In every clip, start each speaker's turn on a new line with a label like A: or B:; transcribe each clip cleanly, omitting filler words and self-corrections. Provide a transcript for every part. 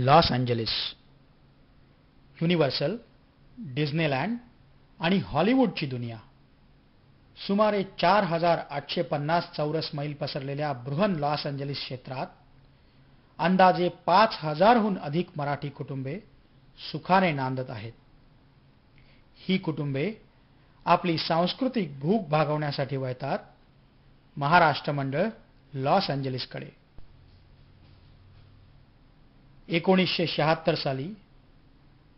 A: Los Angeles, universal, Disneyland आणि हॉलिवूडची दुनिया. सुमारे 4850 चौरस मैल पसरलेल्या बृहन लॉस एंजलिस क्षेत्रात अंदाजे 5000हून अधिक मराठी कुटुंबे सुखाने नांदत आहेत. ही कुटुंबे आपली सांस्कृतिक भूक भागवण्यासाठी वळतात महाराष्ट्र मंडळ लॉस एंजलिसकडे. 1976 साली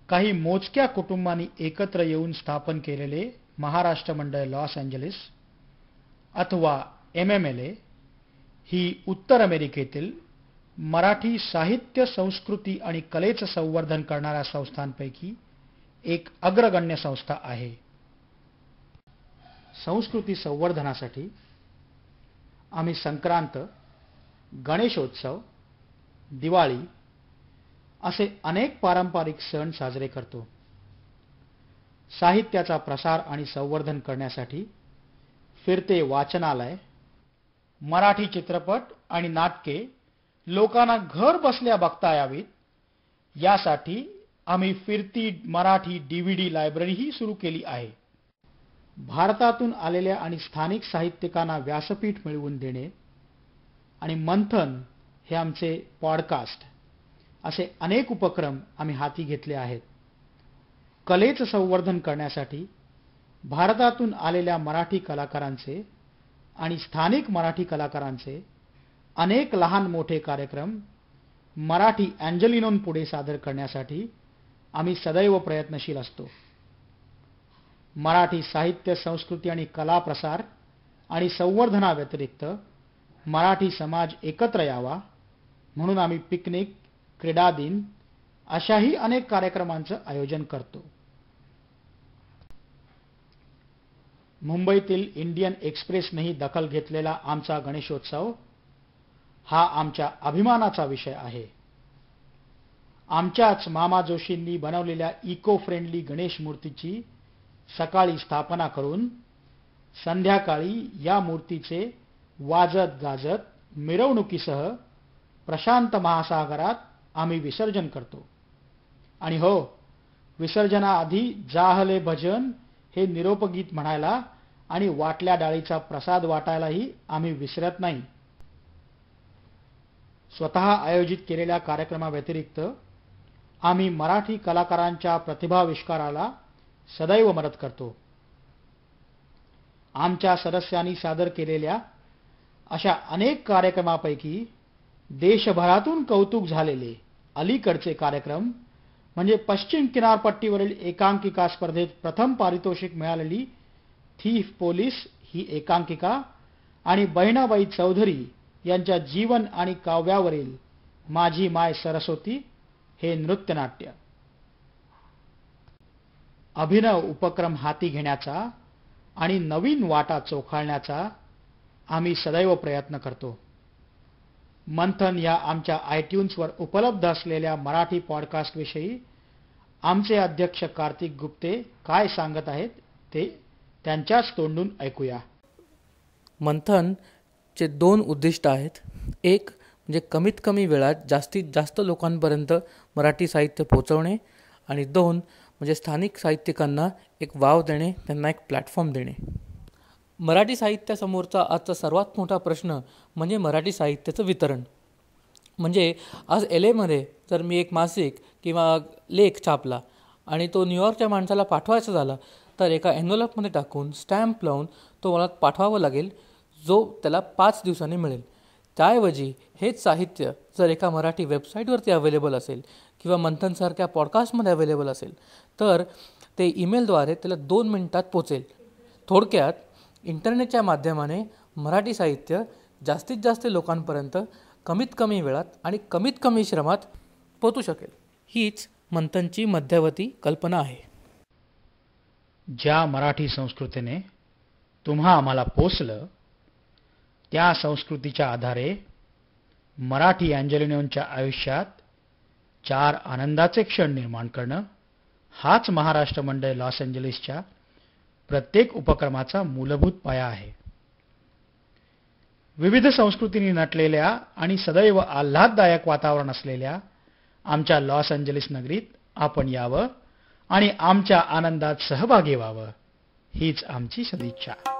A: काही मोजक्या कुटुंबांनी एकत्र येऊन स्थापन केलेले महाराष्ट्र मंडळ लॉस एंजलिस अथवा MMLA ही उत्तर अमेरिकेतील मराठी साहित्य, संस्कृती आणि कलेचं संवर्धन करणाऱ्या संस्थांपैकी एक अग्रगण्य संस्था आहे. संस्कृती संवर्धनासाठी आम्ही संक्रांत, गणेशोत्सव, दिवाळी असे अनेक पारंपरिक सण साजरे करतो. साहित्याचा प्रसार आणि संवर्धन करण्यासाठी फिरते वाचनालय, मराठी चित्रपट आणि नाटके लोकांना घर बसल्या बघता यावीत यासाठी आम्ही फिरती मराठी DVD लायब्ररीही सुरू केली आहे. भारतातून आलेल्या आणि स्थानिक साहित्यिकांना व्यासपीठ मिळवून देणे आणि मंथन हे आमचे पॉडकास्ट असे अनेक उपक्रम आम्ही हाती घेतले आहेत. कलेचं संवर्धन करण्यासाठी भारतातून आलेल्या मराठी कलाकारांचे आणि स्थानिक मराठी कलाकारांचे अनेक लहान मोठे कार्यक्रम मराठी अँजलिनोंपुढे सादर करण्यासाठी आम्ही सदैव प्रयत्नशील असतो. मराठी साहित्य, संस्कृती आणि कला प्रसार आणि संवर्धनाव्यतिरिक्त मराठी समाज एकत्र यावा म्हणून आम्ही पिकनिक, क्रीडा दिन अशाही अनेक कार्यक्रमांचं आयोजन करतो. मुंबईतील इंडियन एक्सप्रेसनेही दखल घेतलेला आमचा गणेशोत्सव हा आमच्या अभिमानाचा विषय आहे. आमच्याच मामा जोशींनी बनवलेल्या इको फ्रेंडली गणेश मूर्तीची सकाळी स्थापना करून संध्याकाळी या मूर्तीचे वाजत गाजत मिरवणुकीसह प्रशांत महासागरात आम्ही विसर्जन करतो. आणि हो, विसर्जनाआधी जाहले भजन हे निरोपगीत म्हणायला आणि वाटल्या डाळीचा प्रसाद वाटायलाही आम्ही विसरत नाही. स्वतः आयोजित केलेल्या कार्यक्रमाव्यतिरिक्त आम्ही मराठी कलाकारांच्या प्रतिभाविष्काराला सदैव मदत करतो. आमच्या सदस्यांनी सादर केलेल्या अशा अनेक कार्यक्रमापैकी देशभरातून कौतुक झालेले अलीकडचे कार्यक्रम म्हणजे पश्चिम किनारपट्टीवरील एकांकिका स्पर्धेत प्रथम पारितोषिक मिळालेली थीफ पोलीस ही एकांकिका आणि बहिणाबाई चौधरी यांच्या जीवन आणि काव्यावरील माझी माय सरस्वती हे नृत्यनाट्य. अभिनव उपक्रम हाती घेण्याचा आणि नवीन वाटा चोखाळण्याचा आम्ही सदैव प्रयत्न करतो. मंथन या आमच्या iTunesवर उपलब्ध असलेल्या मराठी पॉडकास्ट विषयी आमचे अध्यक्ष कार्तिक गुप्ते काय सांगत आहेत ते त्यांच्याच तोंडून ऐकूया.
B: मंथनचे 2 उद्दिष्ट आहेत. एक म्हणजे कमीत कमी वेळात जास्तीत जास्त लोकांपर्यंत मराठी साहित्य पोहोचवणे आणि 2 म्हणजे स्थानिक साहित्यिकांना एक वाव देणे, त्यांना एक प्लॅटफॉर्म देणे. मराठी साहित्यासमोरचा आजचा सर्वात मोठा प्रश्न म्हणजे मराठी साहित्याचं वितरण. म्हणजे आज LAमध्ये जर मी एक मासिक किंवा लेख छापला आणि तो न्यूयॉर्कच्या माणसाला पाठवायचा झाला तर एका एन्व्हलपमध्ये टाकून स्टॅम्प लावून तो मला पाठवावं लागेल, जो त्याला 5 दिवसांनी मिळेल. त्याऐवजी हेच साहित्य जर एका मराठी वेबसाईटवरती अवेलेबल असेल किंवा मंथनसारख्या पॉडकास्टमध्ये अवेलेबल असेल तर ते ईमेलद्वारे त्याला 2 मिनिटात पोचेल. थोडक्यात इंटरनेटच्या माध्यमाने मराठी साहित्य जास्तीत जास्त लोकांपर्यंत कमीत कमी वेळात आणि कमीत कमी श्रमात पोहोचू शकेल. हीच मंथनची मध्यवर्ती कल्पना आहे.
A: ज्या मराठी संस्कृतीने तुम्हा आम्हाला पोसलं त्या संस्कृतीच्या आधारे मराठी अँजलिनोंच्या आयुष्यात 4 आनंदाचे क्षण निर्माण करणं हाच महाराष्ट्र मंडळ लॉस एंजलिसच्या प्रत्येक उपक्रमाचा मूलभूत पाया आहे. विविध संस्कृतींनी नटलेल्या आणि सदैव आल्हाददायक वातावरण असलेल्या आमच्या लॉस एंजेलिस नगरीत आपण यावं आणि आमच्या आनंदात सहभागी व्हावं हीच आमची सदिच्छा.